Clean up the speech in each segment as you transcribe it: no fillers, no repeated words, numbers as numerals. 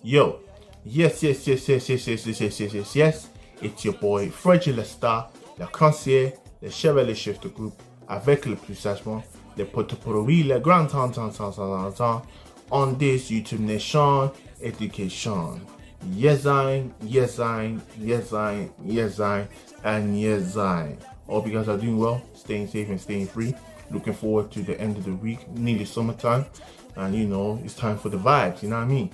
Yo, yes. It's your boy Freugend le Starr, le conseiller, le chef et le chef de groupe, avec le plus sagement, le potpourri, le grand temps, on this YouTube Nation Education. Yesszayn, and yesszayn. Hope you guys are doing well, staying safe and staying free. Looking forward to the end of the week, nearly summertime, and you know, it's time for the vibes, you know what I mean?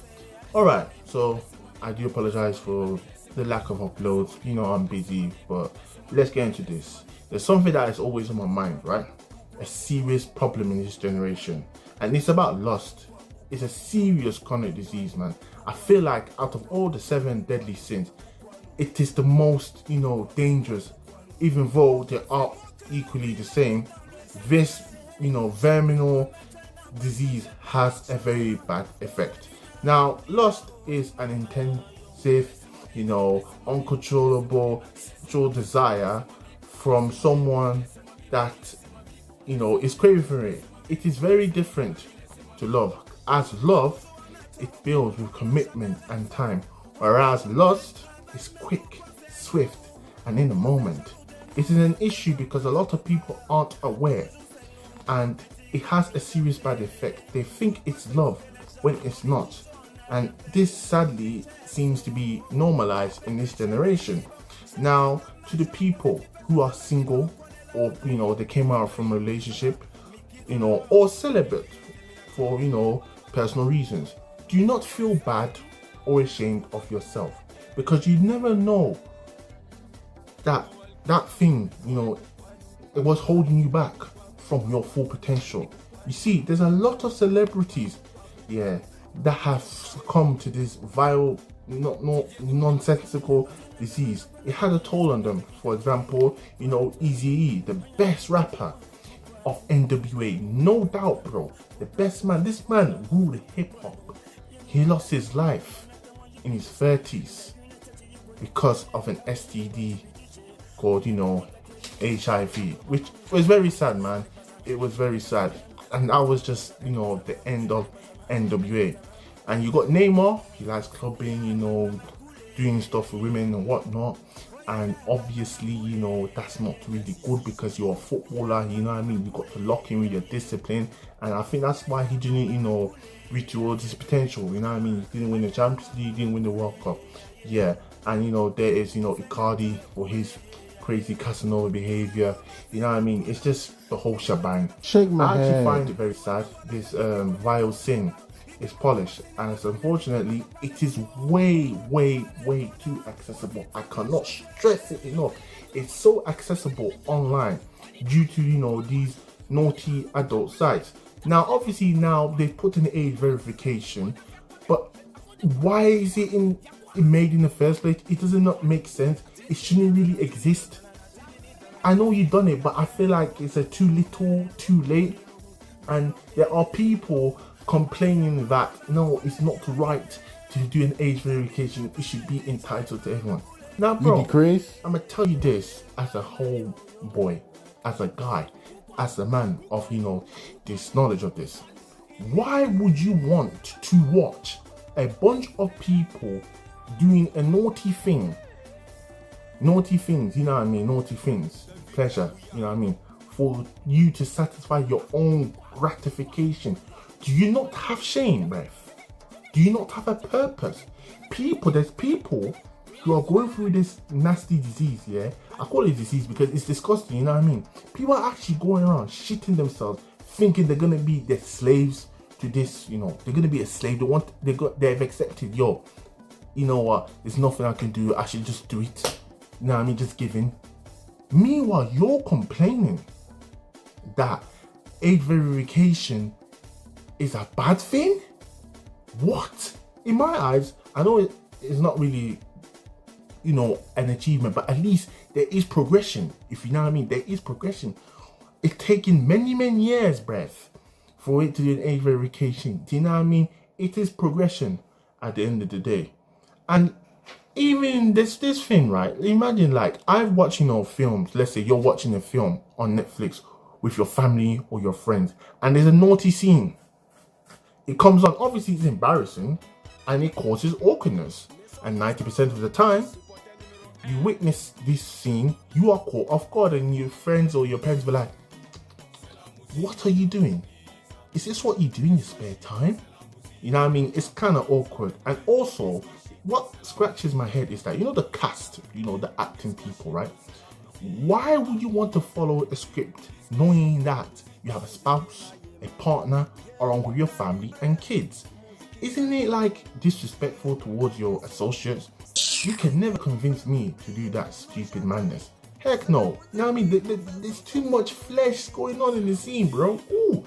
Alright, so I do apologize for the lack of uploads. You know, I'm busy, but let's get into this. There's something that is always on my mind, right? A serious problem in this generation, and it's about lust. It's a serious chronic disease, man. I feel like out of all the 7 deadly sins, it is the most, dangerous, even though they are equally the same. This, verminal disease has a very bad effect. Now, lust is an intensive, uncontrollable sexual desire from someone that, is craving for it. It is very different to love. As love, it builds with commitment and time, whereas lust is quick, swift, and in the moment. It is an issue because a lot of people aren't aware, and it has a serious bad effect. They think it's love when it's not. And this sadly seems to be normalized in this generation. Now, to the people who are single, or they came out from a relationship, or celibate for personal reasons, do not feel bad or ashamed of yourself, because you never know that thing, it was holding you back from your full potential. You see, there's a lot of celebrities, that have succumbed to this vile, nonsensical disease. It had a toll on them. For example, Eazy-E, the best rapper of NWA, no doubt, bro, the best man. This man ruled hip-hop. He lost his life in his 30s because of an STD called, HIV, which was very sad, man. It was very sad. And that was just, the end of NWA. And you got Neymar, he likes clubbing, doing stuff with women and whatnot. And obviously, that's not really good because you're a footballer, you know what I mean? You got to lock in with your discipline. And I think that's why he didn't, reach towards his potential, you know what I mean? He didn't win the Champions League, didn't win the World Cup. Yeah, and there is, Icardi for his crazy Casanova behavior, you know what I mean? It's just the whole shebang. Shake my I head. actually find it very sad. This vile sin is polished, and unfortunately it is way too accessible. I cannot stress it enough. It's so accessible online due to these naughty adult sites. Now obviously now they've put in age verification, but why is it made in the first place? It does not make sense. It shouldn't really exist. I know you've done it, but I feel like it's a too little, too late. And there are people complaining that no, it's not right to do an age verification. It should be entitled to everyone. Now, bro, I'm gonna tell you this as a whole boy, as a guy, as a man of this knowledge of this. Why would you want to watch a bunch of people doing a naughty thing? Naughty things, you know what I mean? Naughty things, pleasure, you know what I mean? For you to satisfy your own gratification. Do you not have shame, bruv? Do you not have a purpose? There's people who are going through this nasty disease, I call it disease because it's disgusting, you know what I mean? People are actually going around shitting themselves, thinking they're gonna be the slaves to this, they're gonna be a slave. They've accepted, you know what? There's nothing I can do. I should just do it. You know what I mean? Just give in. Meanwhile, you're complaining that age verification is a bad thing? What? In my eyes, I know it's not really, an achievement, but at least there is progression. If you know what I mean, there is progression. It's taken many years, bruv, for it to do an age verification. Do you know what I mean? It is progression at the end of the day. And even this thing, right? Imagine, like, I've watched, films. Let's say you're watching a film on Netflix with your family or your friends, and there's a naughty scene. It comes on, obviously it's embarrassing and it causes awkwardness. And 90% of the time, you witness this scene, you are caught off guard and your friends or your parents be like, what are you doing? Is this what you do in your spare time? You know what I mean? It's kind of awkward. And also, what scratches my head is that, you know, the cast, you know, the acting people, right? Why would you want to follow a script knowing that you have a spouse, a partner, along with your family and kids? Isn't it like disrespectful towards your associates? You can never convince me to do that stupid madness. Heck no. You know what I mean? There's too much flesh going on in the scene, bro. Ooh,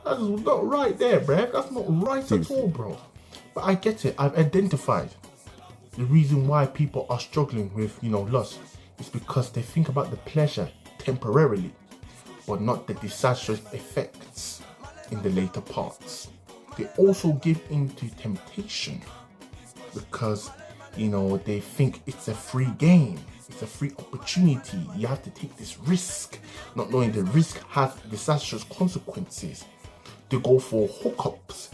that's not right there, bruh. That's not right at all, bro. But I get it. I've identified the reason why people are struggling with, you know, lust. It's because they think about the pleasure temporarily, but not the disastrous effects in the later parts. They also give into temptation because, you know, they think it's a free game, it's a free opportunity. You have to take this risk, not knowing the risk has disastrous consequences. They go for hookups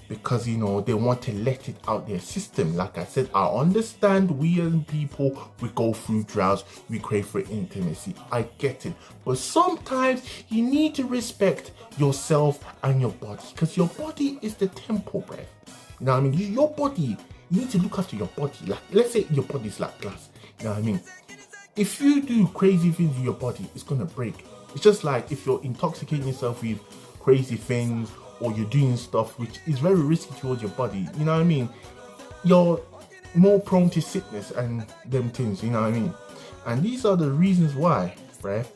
because, you know, they want to let it out their system. Like I said, I understand we as people, we go through droughts, we crave for intimacy. I get it. But sometimes you need to respect yourself and your body, because your body is the temple, bruv. You know what I mean? Your body, you need to look after your body. Like, let's say your body is like glass. You know what I mean? If you do crazy things with your body, it's gonna break. It's just like if you're intoxicating yourself with crazy things, or you're doing stuff which is very risky towards your body, you know what I mean? You're more prone to sickness and them things, you know what I mean? And these are the reasons why, bruh,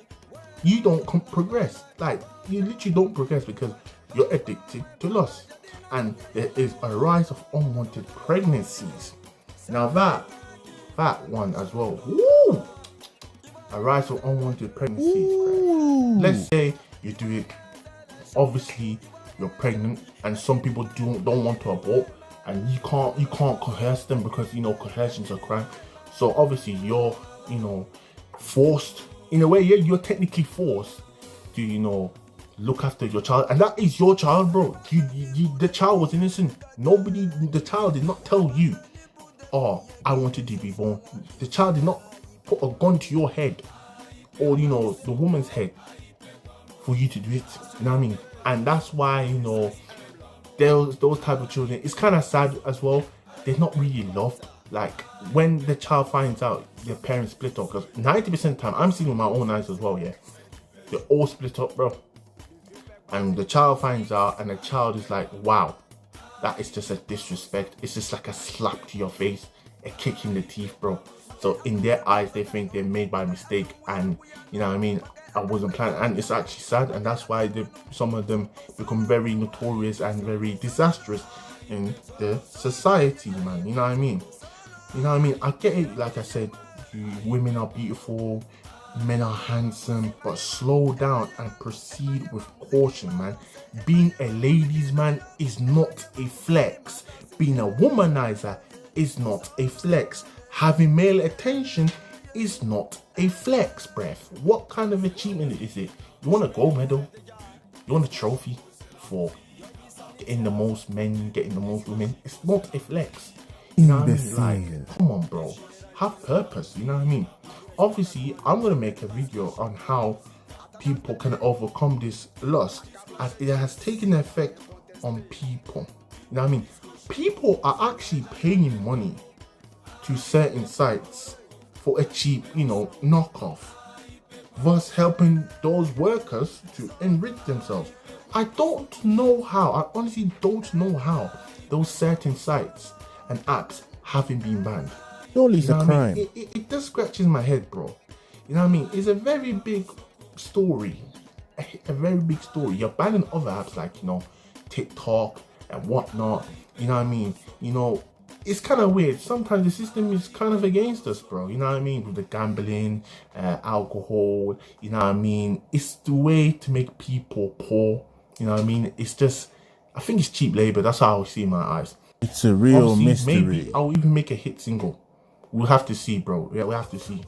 you don't progress. Like, you literally don't progress because you're addicted to lust. And there is a rise of unwanted pregnancies. Now that one as well. Woo! A rise of unwanted pregnancies, bruh. Let's say you do it, obviously you're pregnant, and some people don't want to abort, and you can't coerce them because, you know, coercion is a crime. So obviously you're, you know, forced in a way. Yeah, you're technically forced to, you know, look after your child, and that is your child, bro. The child was innocent. The child did not tell you, oh, I wanted to be born. The child did not put a gun to your head or, you know, the woman's head for you to do it. You know what I mean? And that's why, you know, those type of children, it's kind of sad as well. They're not really loved. Like, when the child finds out their parents split up, because 90% of the time, I'm seeing with my own eyes as well, yeah, they're all split up, bro. And the child finds out, and the child is like, wow, that is just a disrespect. It's just like a slap to your face, a kick in the teeth, bro. So in their eyes, they think they're made by mistake, and, you know what I mean, I wasn't planning. And it's actually sad, and that's why some of them become very notorious and very disastrous in the society, man. You know what I mean? You know what I mean? I get it. Like I said, women are beautiful, men are handsome, but slow down and proceed with caution, man. Being a ladies' man is not a flex. Being a womanizer is not a flex. Having male attention is not a flex, bruv. What kind of achievement is it? You want a gold medal? You want a trophy for getting the most men, getting the most women? It's not a flex. You know what I mean? Like, come on, bro. Have purpose, you know what I mean? Obviously, I'm gonna make a video on how people can overcome this lust, as it has taken effect on people. You know what I mean? People are actually paying money to certain sites for a cheap, you know, knockoff, thus helping those workers to enrich themselves. I don't know how, I honestly don't know how those certain sites and apps haven't been banned. Surely it's a crime. It just scratches my head, bro. You know what I mean? It's a very big story. A very big story. You're banning other apps like, you know, TikTok and whatnot. You know what I mean? You know, it's kind of weird. Sometimes the system is kind of against us, bro. You know what I mean? With the gambling, alcohol, you know what I mean? It's the way to make people poor. You know what I mean? It's just, I think it's cheap labor. That's how I see in my eyes. It's a real mystery. Maybe I'll even make a hit single. We'll have to see, bro. Yeah, we'll have to see.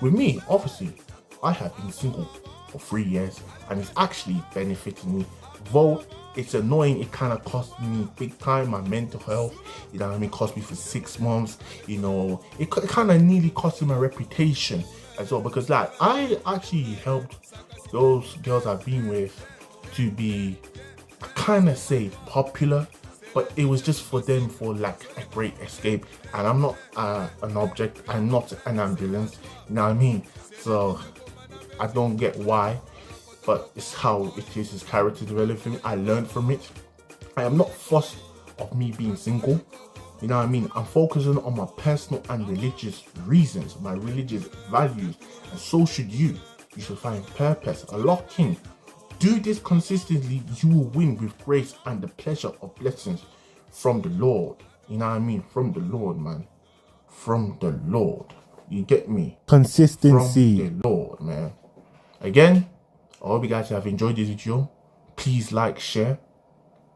With me, obviously, I have been single for 3 years, and it's actually benefiting me. Though it's annoying, it kind of cost me big time, my mental health, you know what I mean, cost me for 6 months, you know, it kind of nearly cost me my reputation as well, because like I actually helped those girls I've been with to be, I kind of say popular, but it was just for them for like a great escape, and I'm not an object, I'm not an ambulance, you know what I mean? So I don't get why, but it's how it is. His character developed for me. I learned from it. I am not fussed of me being single, you know what I mean? I'm focusing on my personal and religious reasons, my religious values, and so should you. You should find purpose, a lock in. Do this consistently, you will win with grace and the pleasure of blessings from the Lord. You know what I mean? From the Lord, man. From the Lord. You get me? Consistency. From the Lord, man. Again, I hope you guys have enjoyed this video. Please like, share,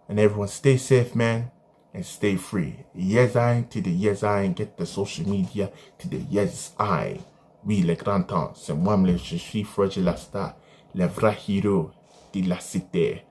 and everyone stay safe, man, and stay free. Yesszayn to the yesszayn. Get the social media to the yesszayn. Oui, les grands temps, c'est moi, je suis Freugend, le Starr, le vrai héros de la cité.